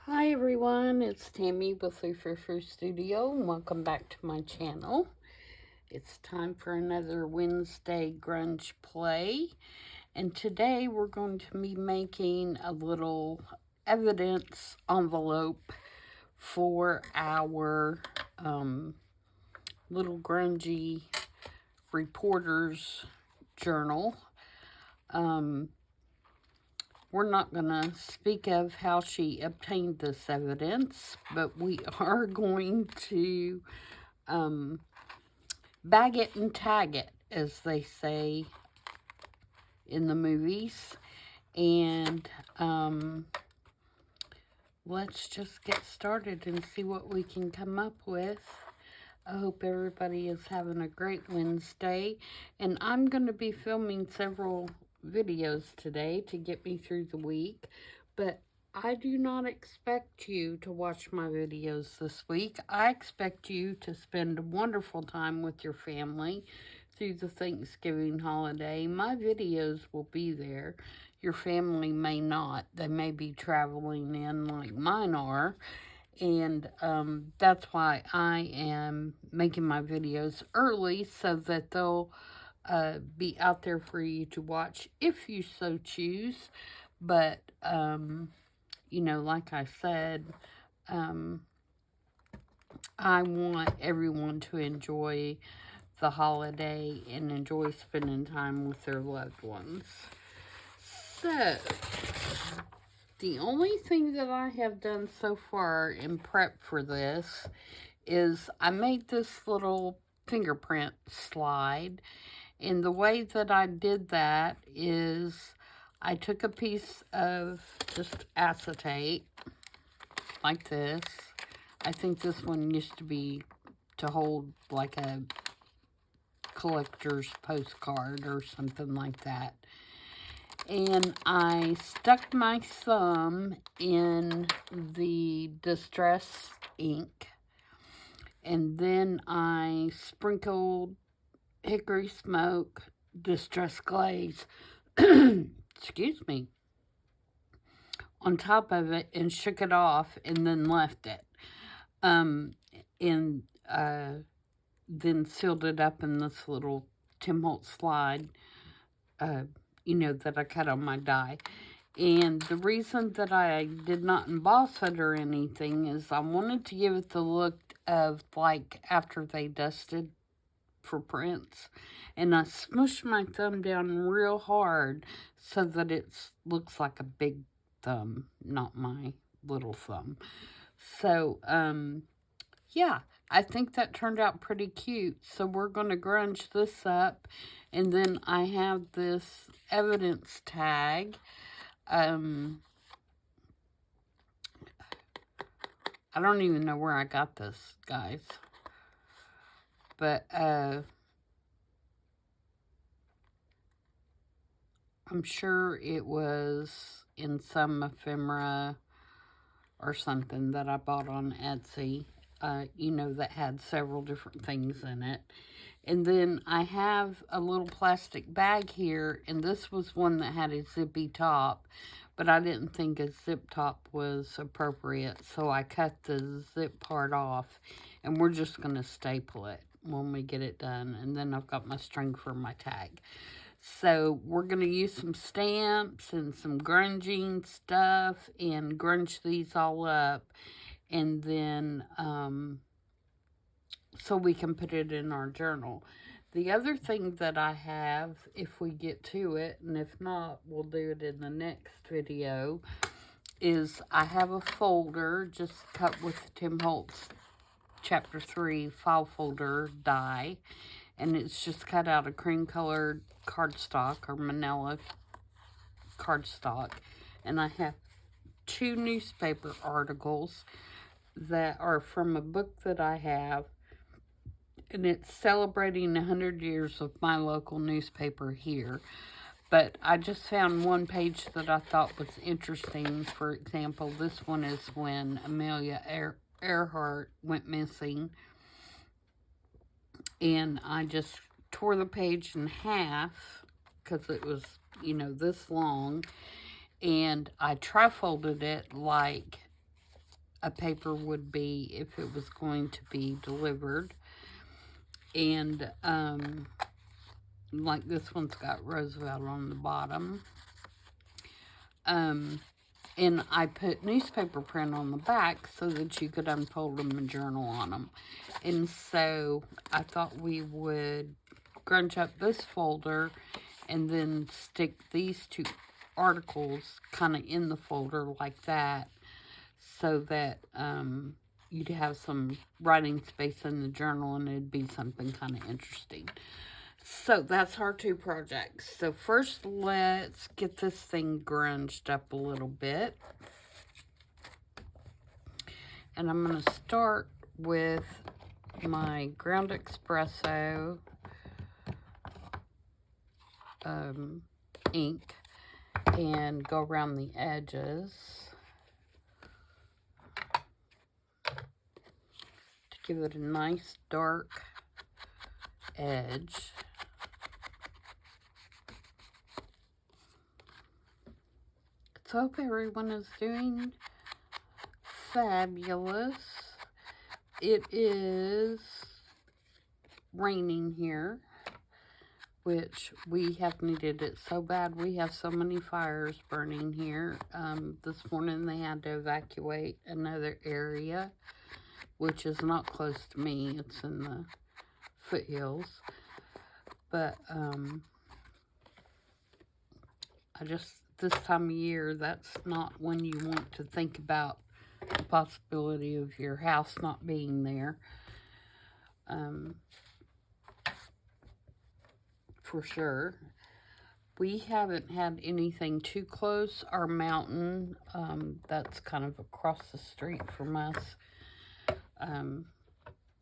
Hi everyone, it's Tammy with the Frou-frou Studio, and welcome back to my channel. It's time for another Wednesday grunge play, and today we're going to be making a little evidence envelope for our little grungy reporter's journal. We're not going to speak of how she obtained this evidence, but we are going to bag it and tag it, as they say in the movies. And let's just get started and see what we can come up with. I hope everybody is having a great Wednesday. And I'm going to be filming several videos today to get me through the week, but I do not expect you to watch my videos this week. I expect you to spend a wonderful time with your family through the Thanksgiving holiday. My videos will be there. Your family may not. They may be traveling in like mine are. And that's why I am making my videos early so that they'll be out there for you to watch if you so choose. But, you know, like I said, I want everyone to enjoy the holiday and enjoy spending time with their loved ones. So, the only thing that I have done so far in prep for this is I made this little fingerprint slide. And the way that I did that is I took a piece of just acetate like this. I think this one used to be to hold like a collector's postcard or something like that. And I stuck my thumb in the distress ink. And then I sprinkled hickory smoke, distress glaze, excuse me, on top of it and shook it off and then left it. And then sealed it up in this little Tim Holtz slide, you know, that I cut on my die. And the reason that I did not emboss it or anything is I wanted to give it the look of like after they dusted for prints. And I smushed my thumb down real hard so that it looks like a big thumb, not my little thumb. So, yeah, I think that turned out pretty cute. So we're going to grunge this up. And then I have this evidence tag. I don't even know where I got this, guys. But, I'm sure it was in some ephemera or something that I bought on Etsy, you know, that had several different things in it. And then I have a little plastic bag here, and this was one that had a zippy top, but I didn't think a zip top was appropriate, so I cut the zip part off, and we're just going to staple it when we get it done. And then I've got my string for my tag. So we're going to use some stamps and some grunging stuff and grunge these all up. And then, so we can put it in our journal. The other thing that I have, if we get to it, and if not, we'll do it in the next video, is I have a folder just cut with the Tim Holtz Chapter 3 file folder die. And it's just cut out of cream colored cardstock or manila cardstock. And I have 2 newspaper articles that are from a book that I have. And it's celebrating 100 years of my local newspaper here. But I just found one page that I thought was interesting. For example, this one is when Amelia Earhart went missing. And I just tore the page in half because it was, you know, this long. And I tri-folded it like a paper would be if it was going to be delivered. And like this one's got Roosevelt on the bottom. And I put newspaper print on the back so that you could unfold them and journal on them. And so I thought we would grunge up this folder and then stick these two articles kind of in the folder like that, so that you'd have some writing space in the journal and it'd be something kind of interesting. So that's our two projects. So first, let's get this thing grunged up a little bit. And I'm going to start with my ground espresso ink and go around the edges to give it a nice dark edge. So I hope everyone is doing fabulous. It is raining here, which we have needed it so bad. We have so many fires burning here. This morning they had to evacuate another area, which is not close to me. It's in the foothills. But this time of year, that's not when you want to think about the possibility of your house not being there. For sure. We haven't had anything too close. Our mountain, that's kind of across the street from us,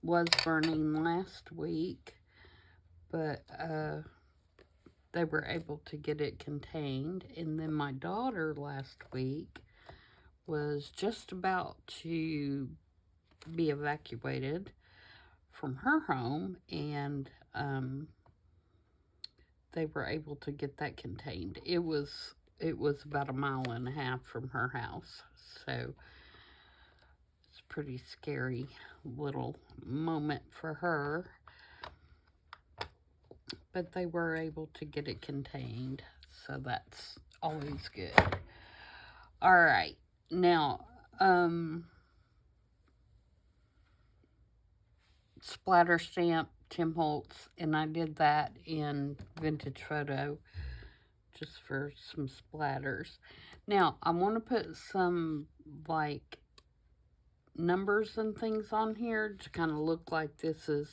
was burning last week, but they were able to get it contained. And then my daughter last week was just about to be evacuated from her home, and they were able to get that contained. It was about 1.5 miles from her house, so it's a pretty scary little moment for her. But they were able to get it contained, so that's always good. All right, now, splatter stamp Tim Holtz, and I did that in Vintage Photo just for some splatters. Now, I want to put some, like, numbers and things on here to kind of look like this has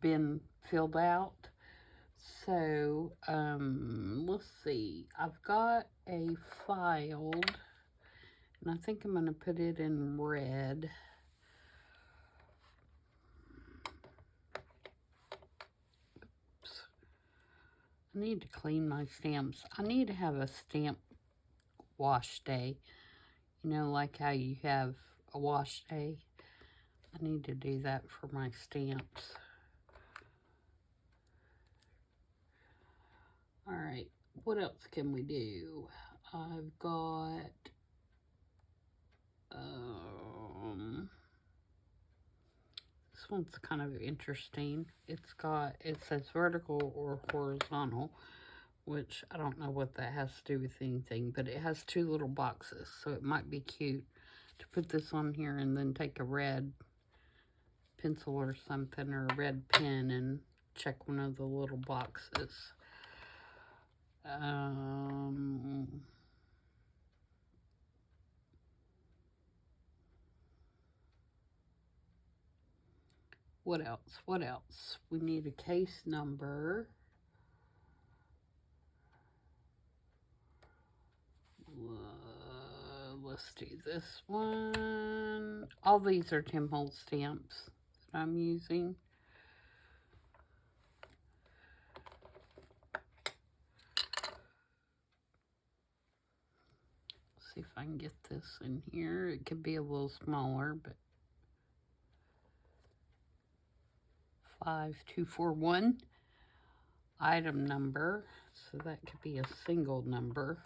been filled out. So, let's see. I've got a filed, and I think I'm going to put it in red. Oops. I need to clean my stamps. I need to have a stamp wash day. You know, like how you have a wash day. I need to do that for my stamps. All right, what else can we do? I've got this one's kind of interesting. It says vertical or horizontal, which I don't know what that has to do with anything, but it has 2 little boxes, so it might be cute to put this on here and then take a red pencil or something, or a red pen, and check one of the little boxes. What else? What else? We need a case number. Let's do this one. All these are Tim Holtz stamps that I'm using. See if I can get this in here. It could be a little smaller, but 5241 item number, so that could be a single number.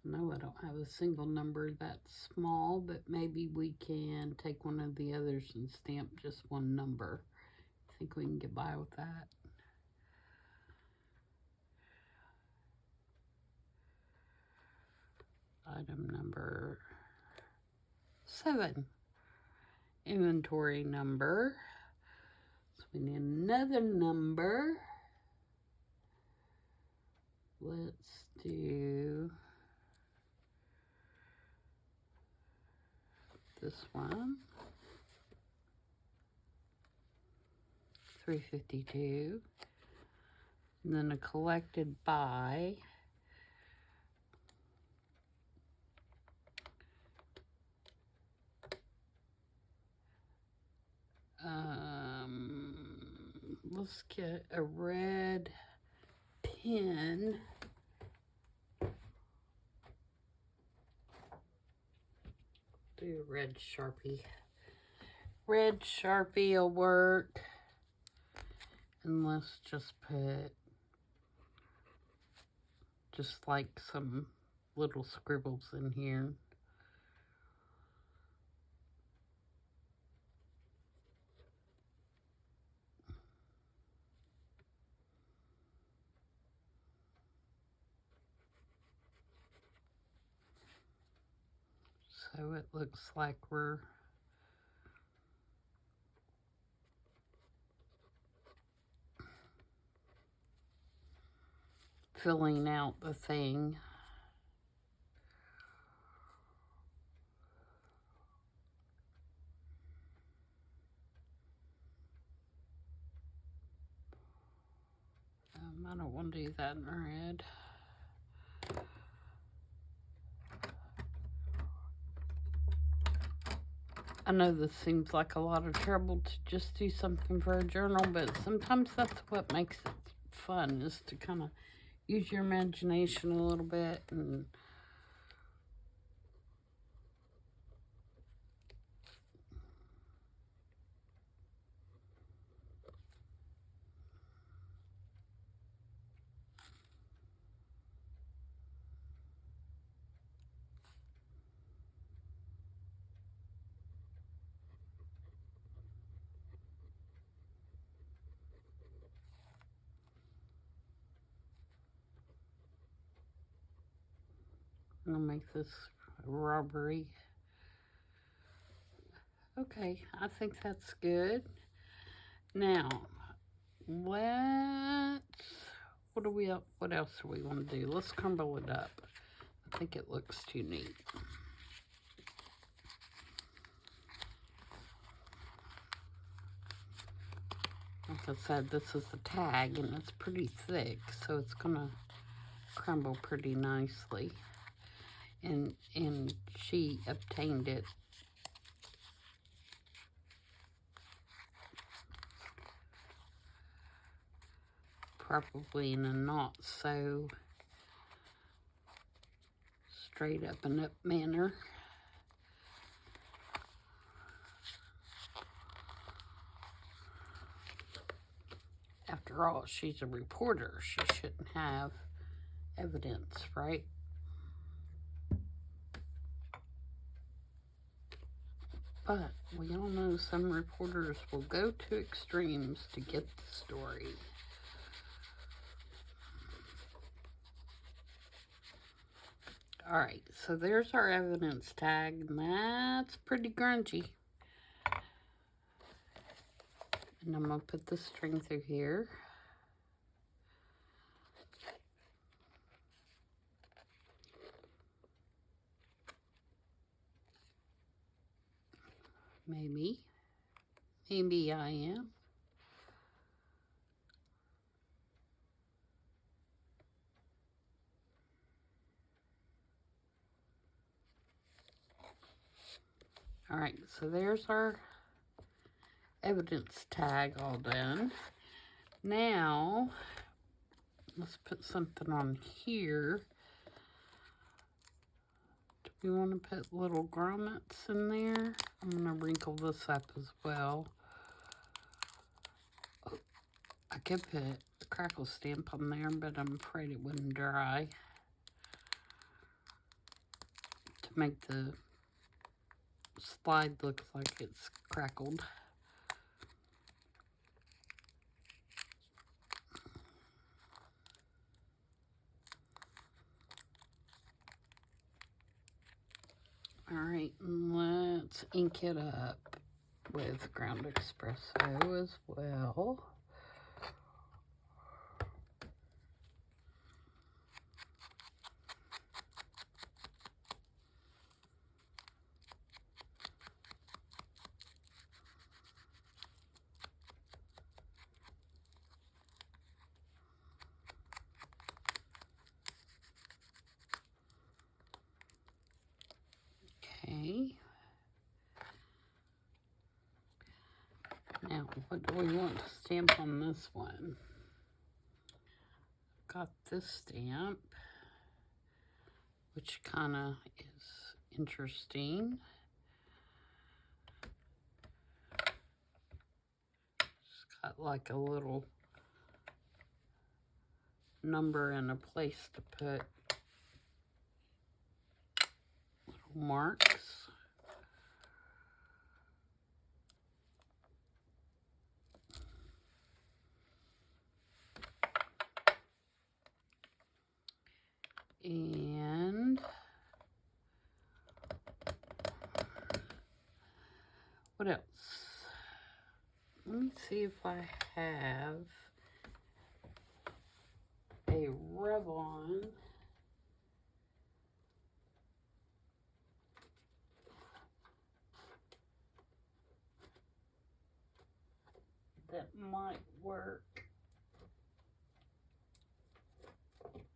No, I don't have a single number that's small, but maybe we can take one of the others and stamp just one number. I think we can get by with that. Item number 7. Inventory number. So we need another number. Let's do this one. 352. And then a collected by. Let's get a red pen. Do a red Sharpie. Red Sharpie will work. And let's just put just like some little scribbles in here. So it looks like we're filling out the thing. I don't want to do that in red. I know this seems like a lot of trouble to just do something for a journal, but sometimes that's what makes it fun, is to kind of use your imagination a little bit. And I'm gonna make this a robbery. Okay, I think that's good. Now, what else do we want to do? Let's crumble it up. I think it looks too neat. Like I said, this is the tag, and it's pretty thick, so it's gonna crumble pretty nicely. And she obtained it probably in a not so straight up and up manner. After all, she's a reporter. She shouldn't have evidence, right? But we all know some reporters will go to extremes to get the story. All right, so there's our evidence tag, and that's pretty grungy. And I'm going to put the string through here. Maybe I am. All right, so there's our evidence tag all done. Now, let's put something on here. Do we want to put little grommets in there? I'm going to wrinkle this up as well. Oh, I could put a crackle stamp on there, but I'm afraid it wouldn't dry. make the slide look like it's crackled. Alright, let's ink it up with ground espresso as well. Okay. Now, what do we want to stamp on this one? Got this stamp, which kind of is interesting. It's got like a little number and a place to put little marks. And what else? Let me see if I have a rub-on that might work.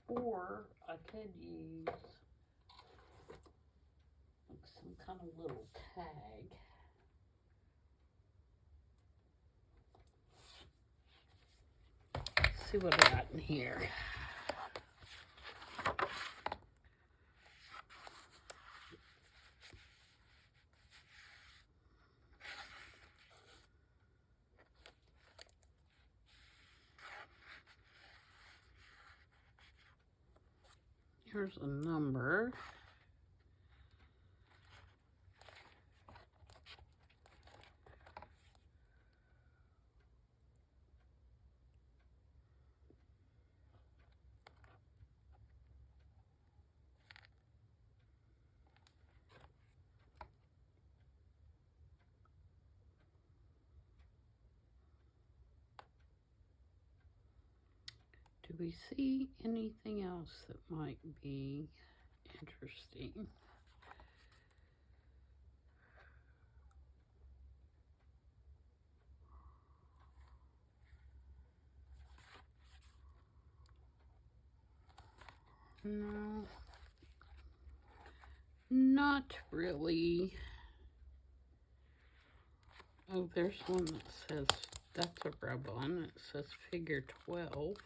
Or I could use like some kind of little tag. Let's see what I got in here. Here's a number. Do we see anything else that might be interesting? No, not really. Oh, there's one that says, that's a rub-on. It says figure 12.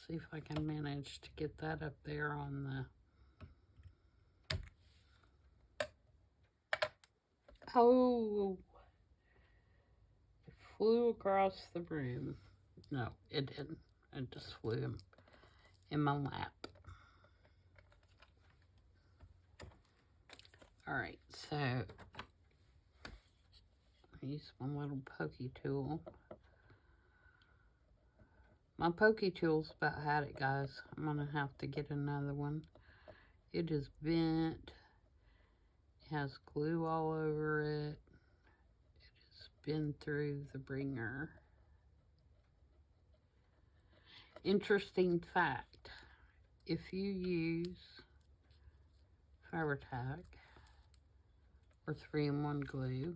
See if I can manage to get that up there on the... Oh, it flew across the room. No, it didn't. It just flew in my lap. Alright, so I use my little pokey tool. My pokey tool's about had it, guys. I'm gonna have to get another one. It is bent. It has glue all over it. It has been through the bringer. Interesting fact, if you use Fabri-Tac or 3-in-1 glue,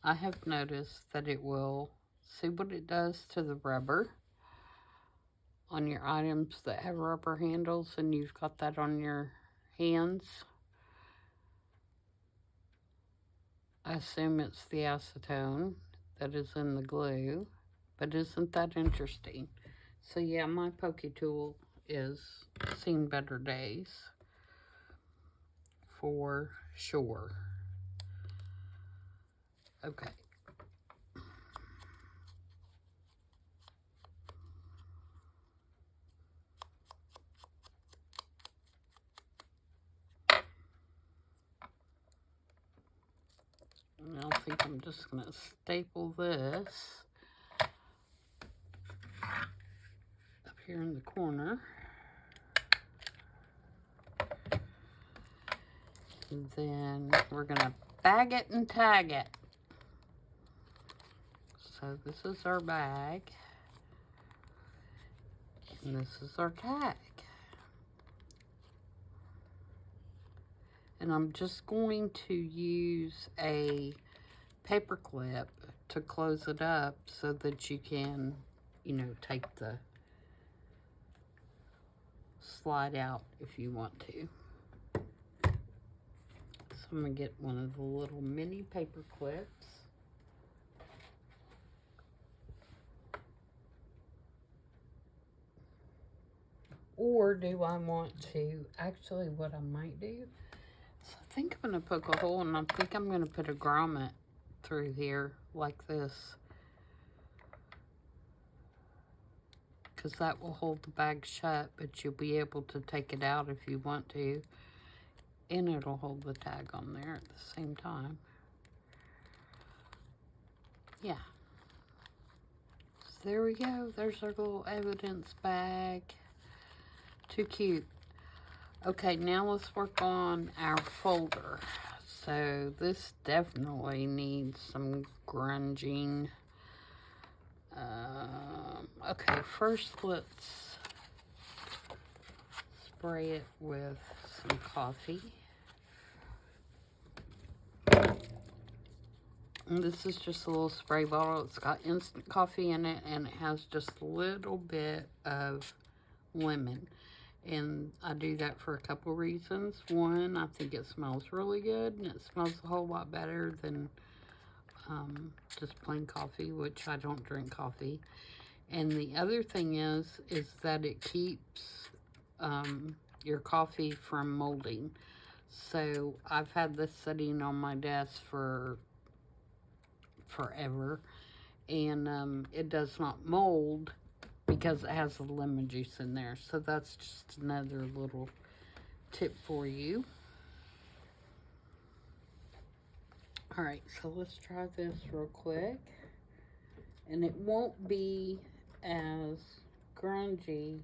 I have noticed that it will, see what it does to the rubber on your items that have rubber handles and you've got that on your hands. I assume it's the acetone that is in the glue, but isn't that interesting? So yeah, my pokey tool is seen better days, for sure. Okay, I think I'm just going to staple this up here in the corner. And then we're going to bag it and tag it. So this is our bag. And this is our tag. And I'm just going to use a paper clip to close it up so that you can, you know, take the slide out if you want to. So I'm going to get one of the little mini paper clips. Or do I want to, actually what I might do, so I think I'm going to poke a hole and I think I'm going to put a grommet through here like this. Because that will hold the bag shut, but you'll be able to take it out if you want to. And it'll hold the tag on there at the same time. Yeah. So there we go. There's our little evidence bag. Too cute. Okay, now let's work on our folder. So this definitely needs some grunging. Okay, first let's spray it with some coffee. And this is just a little spray bottle. It's got instant coffee in it, and it has just a little bit of lemon. And I do that for a couple reasons. One, I think it smells really good, and it smells a whole lot better than just plain coffee, which I don't drink coffee. And the other thing is that it keeps your coffee from molding. So I've had this sitting on my desk for forever, and it does not mold because it has the lemon juice in there. So that's just another little tip for you. All right, so let's try this real quick. And it won't be as grungy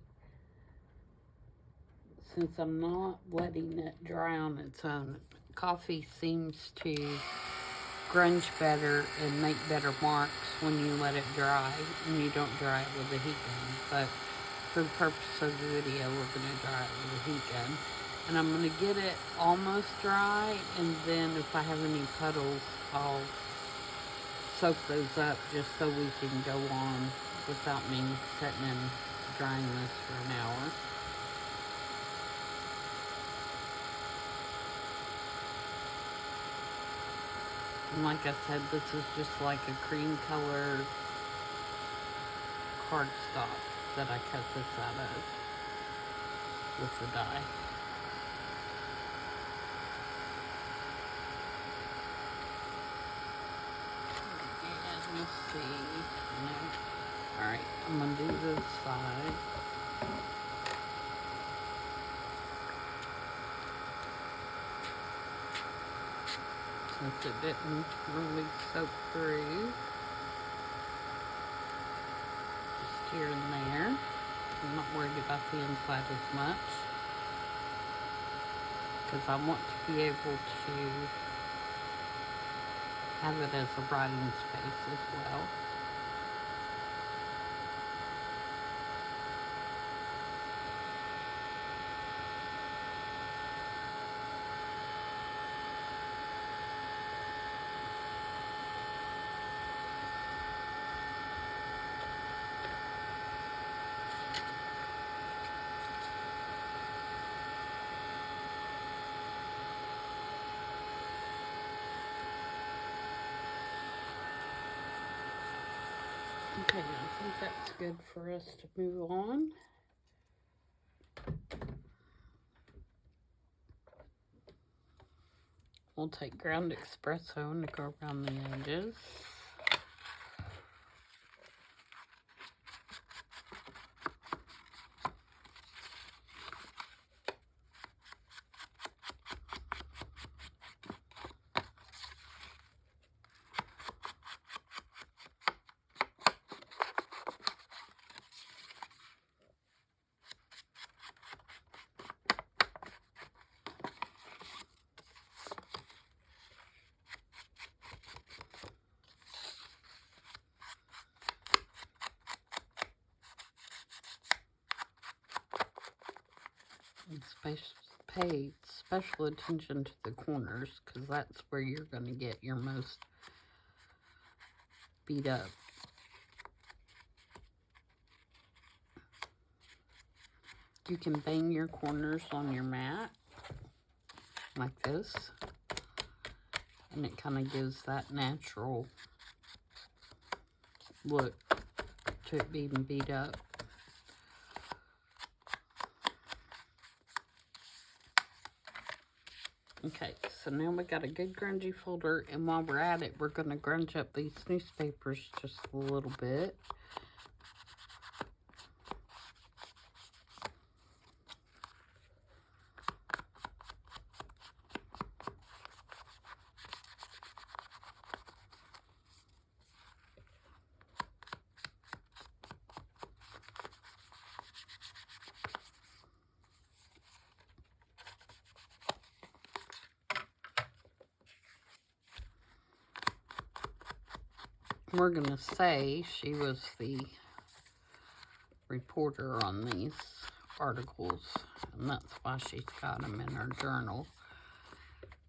since I'm not letting it dry on its own. Coffee seems to grunge better and make better marks when you let it dry and you don't dry it with a heat gun. But for the purpose of the video, we're going to dry it with a heat gun. And I'm going to get it almost dry, and then if I have any puddles, I'll soak those up just so we can go on without me sitting and drying this for an hour. And like I said, this is just like a cream color cardstock that I cut this out of with the dye. And let's see. No. Alright, I'm going to do this side. Since it didn't really soak through. Just here and there. I'm not worried about the inside as much, because I want to be able to have it as a writing space as well. Okay, I think that's good for us to move on. We'll take ground espresso and go around the edges. pay special attention to the corners, because that's where you're going to get your most beat up. You can bang your corners on your mat like this, and it kind of gives that natural look to it being beat up. Okay, so now we got a good grungy folder, and while we're at it, we're going to grunge up these newspapers just a little bit. We're going to say she was the reporter on these articles, and that's why she's got them in her journal.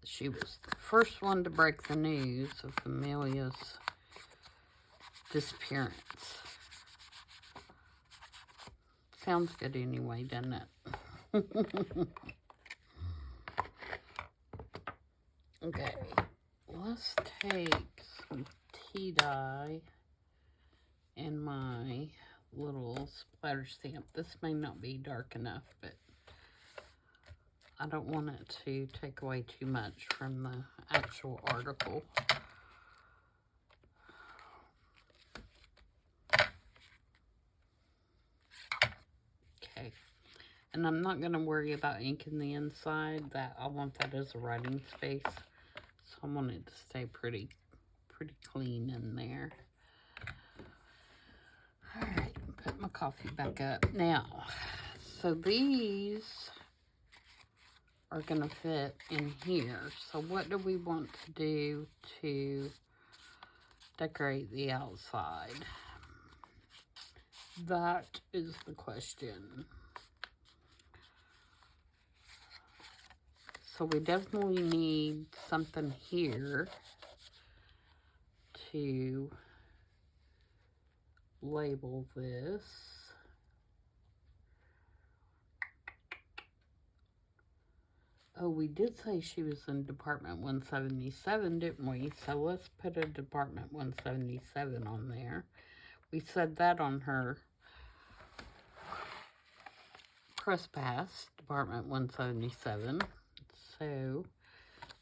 She was the first one to break the news of Amelia's disappearance. Sounds good anyway, doesn't it? Okay, let's take some tea dye and my little splatter stamp. This may not be dark enough, but I don't want it to take away too much from the actual article. Okay, and I'm not going to worry about inking the inside. I want that as a writing space, so I want it to stay pretty clean in there. All right, put my coffee back up. Now, so these are going to fit in here. So what do we want to do to decorate the outside? That is the question. So we definitely need something here to label this. Oh, we did say she was in Department 177, didn't we? So let's put a Department 177 on there. We said that on her press pass, Department 177. So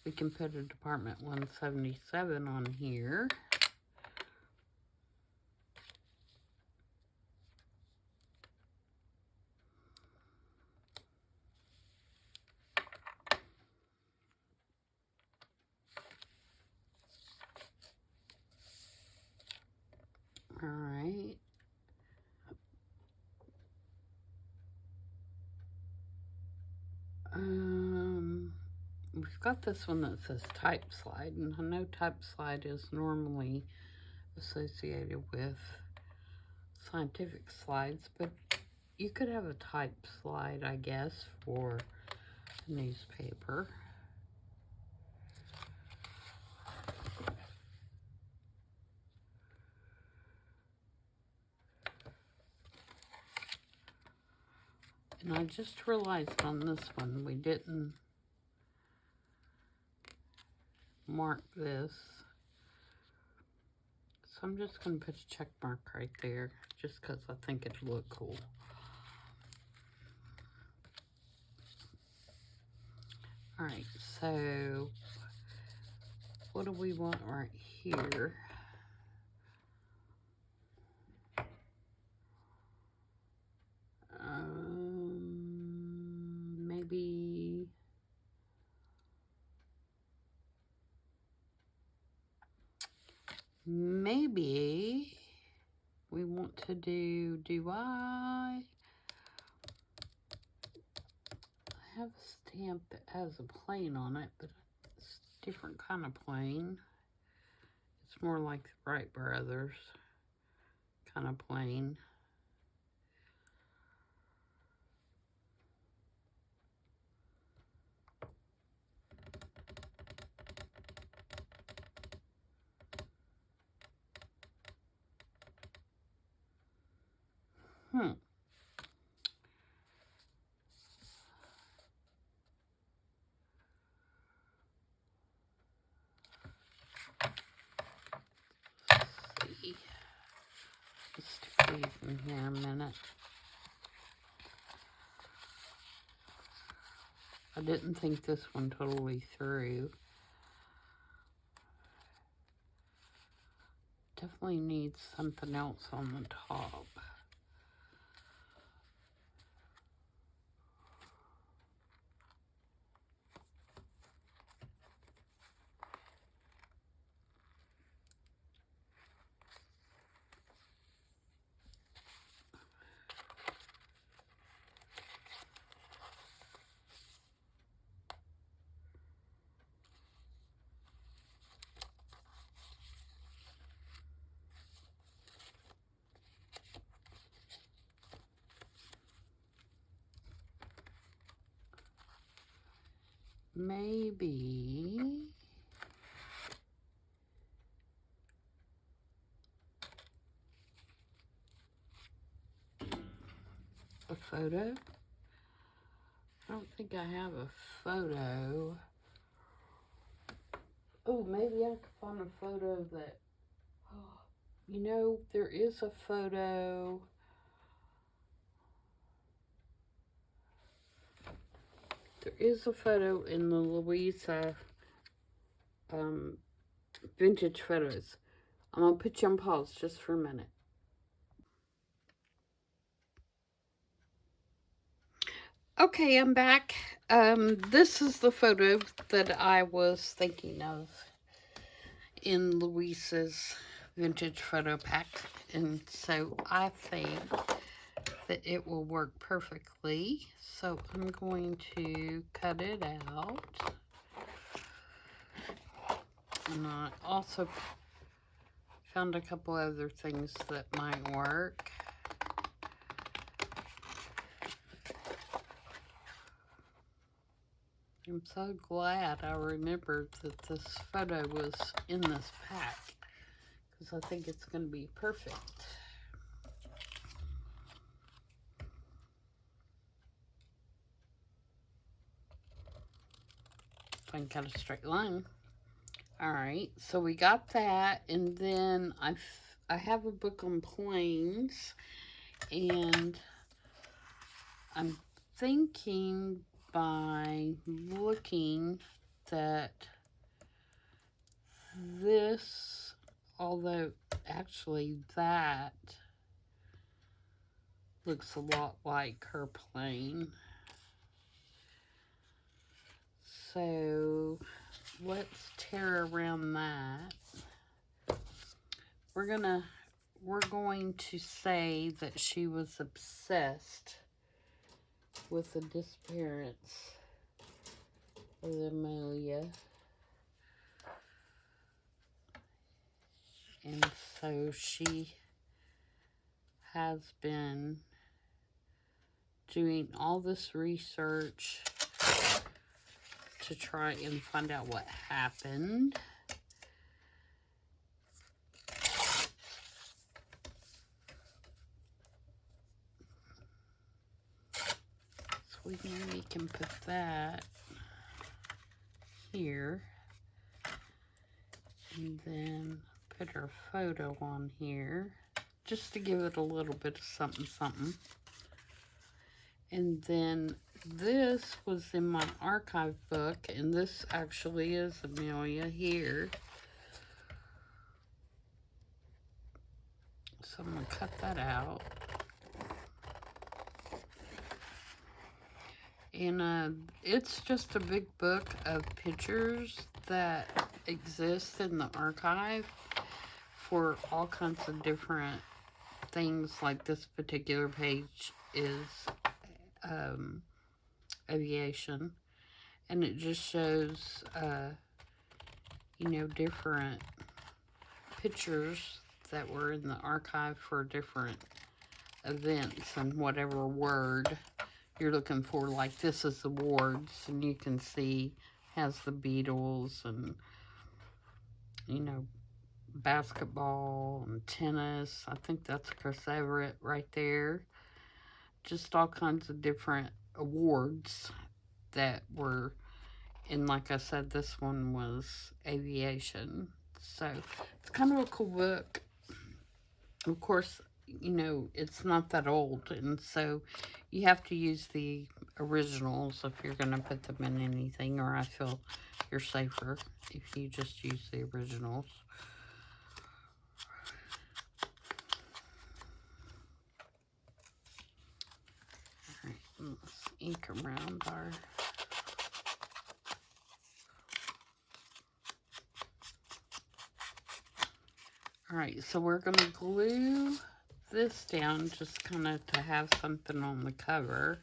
we can put a Department 177 on here. All right. We've got this one that says type slide, and I know type slide is normally associated with scientific slides, but you could have a type slide, I guess, for a newspaper. And I just realized on this one we didn't mark this. So I'm just going to put a check mark right there just because I think it'd look cool. Alright, so what do we want right here? Maybe we want to do I have a stamp that has a plane on it, but it's a different kind of plane. It's more like the Wright Brothers kind of plane. See. Let's stick these in here a minute. I didn't think this one totally through. Definitely needs something else on the top. Maybe a photo. I don't think I have a photo. Oh, maybe I could find a photo that, you know, there is a photo. There is a photo in the Louisa vintage photos. I'm going to put you on pause just for a minute. Okay, I'm back. This is the photo that I was thinking of in Louisa's vintage photo pack. And so I think that it will work perfectly. So I'm going to cut it out. And I also found a couple other things that might work. I'm so glad I remembered that this photo was in this pack, because I think it's going to be perfect. If I can cut a straight line. Alright, so we got that, and then I have a book on planes, and I'm thinking by looking that this, although actually that looks a lot like her plane. So let's tear around that. We're going to say that she was obsessed with the disappearance of Amelia. And so she has been doing all this research to try and find out what happened. So we maybe can put that here. And then put her photo on here, just to give it a little bit of something, something. And then this was in my archive book, and this actually is Amelia here. So I'm going to cut that out. And it's just a big book of pictures that exist in the archive for all kinds of different things. Like this particular page is aviation, and it just shows you know, different pictures that were in the archive for different events and whatever word you're looking for. Like this is awards, and you can see has the Beatles and, you know, basketball and tennis. I think that's Chris Everett right there. just all kinds of different awards that were, and like I said, this one was aviation. So it's kind of a cool book. Of course, you know, it's not that old, and so you have to use the originals if you're going to put them in anything, or I feel you're safer if you just use the originals. All right, let's ink around our... All right, so we're going to glue this down just kind of to have something on the cover.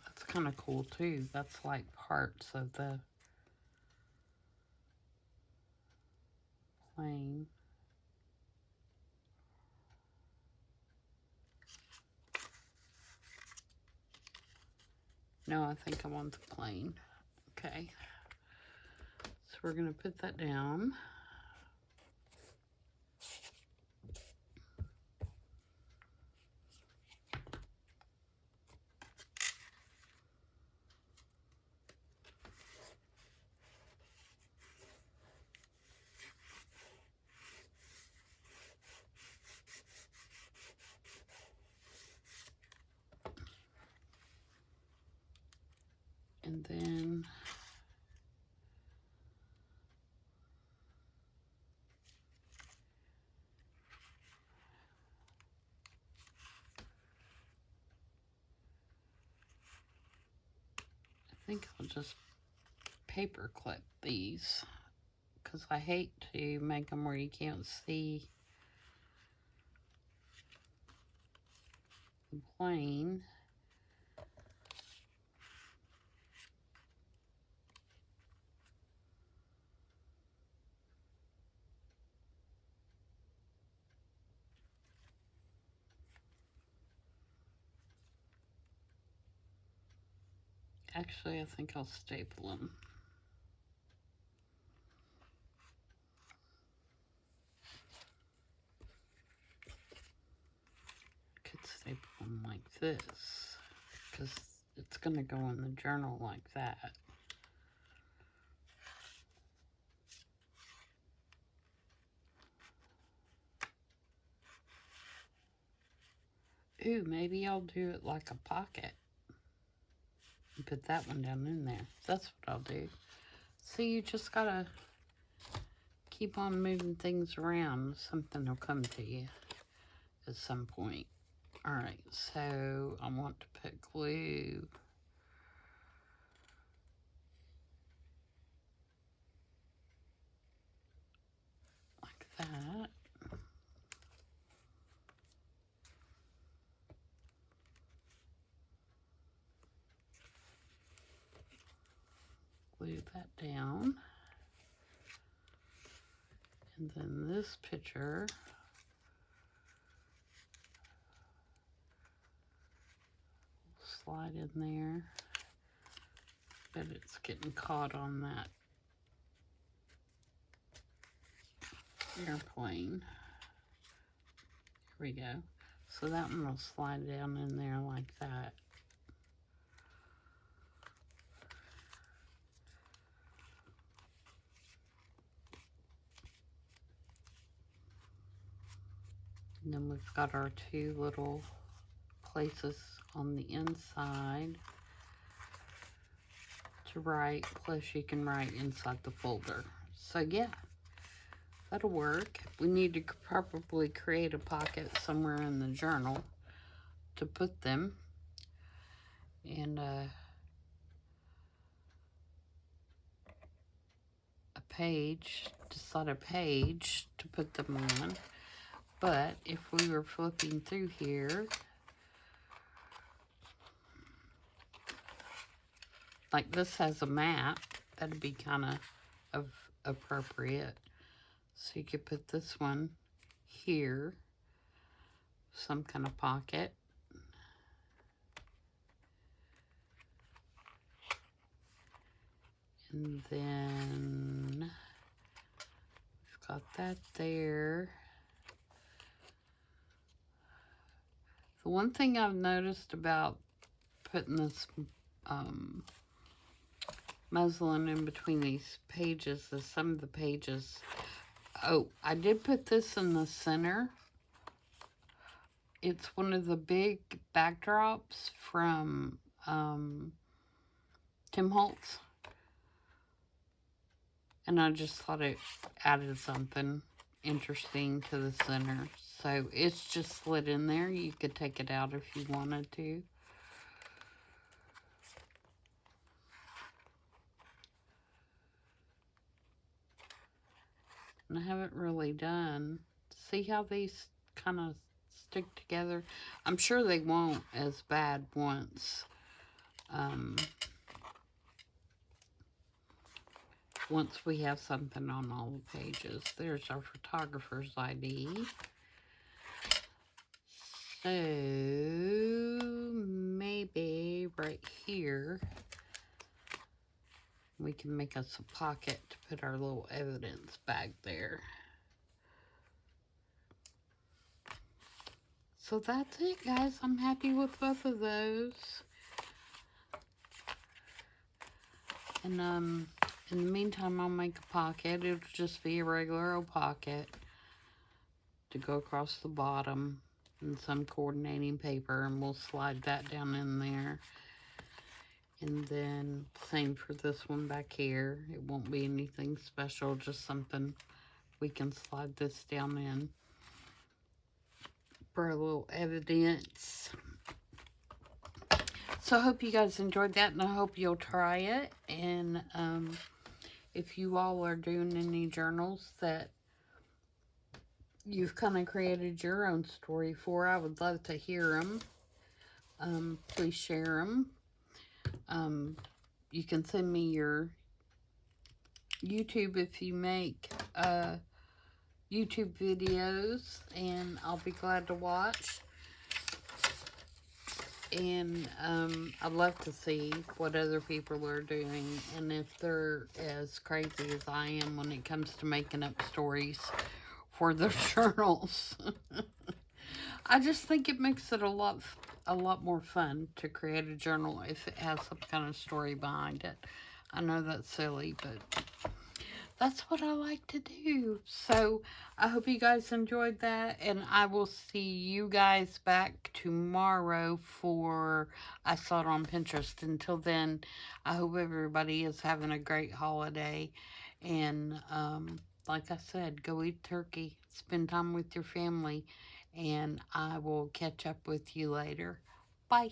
That's kind of cool too. That's like parts of the plane. No, I think I want the plane. Okay. So we're going to put that down. And then I think I'll just paper clip these because I hate to make them where you can't see the plane. Actually, I think I'll staple them. I could staple them like this because it's going to go in the journal like that. Ooh, maybe I'll do it like a pocket. And put that one down in there. That's what I'll do. So you just gotta keep on moving things around. Something will come to you at some point. Alright, so I want to put glue. Like that. Glue that down. And then this picture, slide in there. But it's getting caught on that airplane. Here we go. So that one will slide down in there like that. And then we've got our two little places on the inside to write, plus you can write inside the folder. So yeah, that'll work. We need to probably create a pocket somewhere in the journal to put them. And a page, decide a page to put them on. But if we were flipping through here, like this has a map, that'd be kind of appropriate. So you could put this one here, some kind of pocket. And then we've got that there. The one thing I've noticed about putting this muslin in between these pages is some of the pages. Oh, I did put this in the center. It's one of the big backdrops from Tim Holtz. And I just thought it added something interesting to the center. So it's just slid in there. You could take it out if you wanted to. And I haven't really done. See how these kind of stick together? I'm sure they won't as bad once we have something on all the pages. There's our photographer's ID. So maybe right here we can make us a pocket to put our little evidence bag there. So that's it, guys. I'm happy with both of those. And in the meantime, I'll make a pocket. It'll just be a regular old pocket to go across the bottom and some coordinating paper, and we'll slide that down in there. And then same for this one back here. It won't be anything special, just something we can slide this down in for a little evidence. So I hope you guys enjoyed that, and I hope you'll try it. And if you all are doing any journals that you've kind of created your own story for, I would love to hear them. Please share them. You can send me your YouTube if you make YouTube videos, and I'll be glad to watch. And I'd love to see what other people are doing, and if they're as crazy as I am when it comes to making up stories for their journals. I just think it makes it a lot more fun to create a journal if it has some kind of story behind it. I know that's silly, but that's what I like to do. So I hope you guys enjoyed that, and I will see you guys back tomorrow for I Saw It on Pinterest. Until then, I hope everybody is having a great holiday, and like I said, go eat turkey, spend time with your family, and I will catch up with you later. Bye.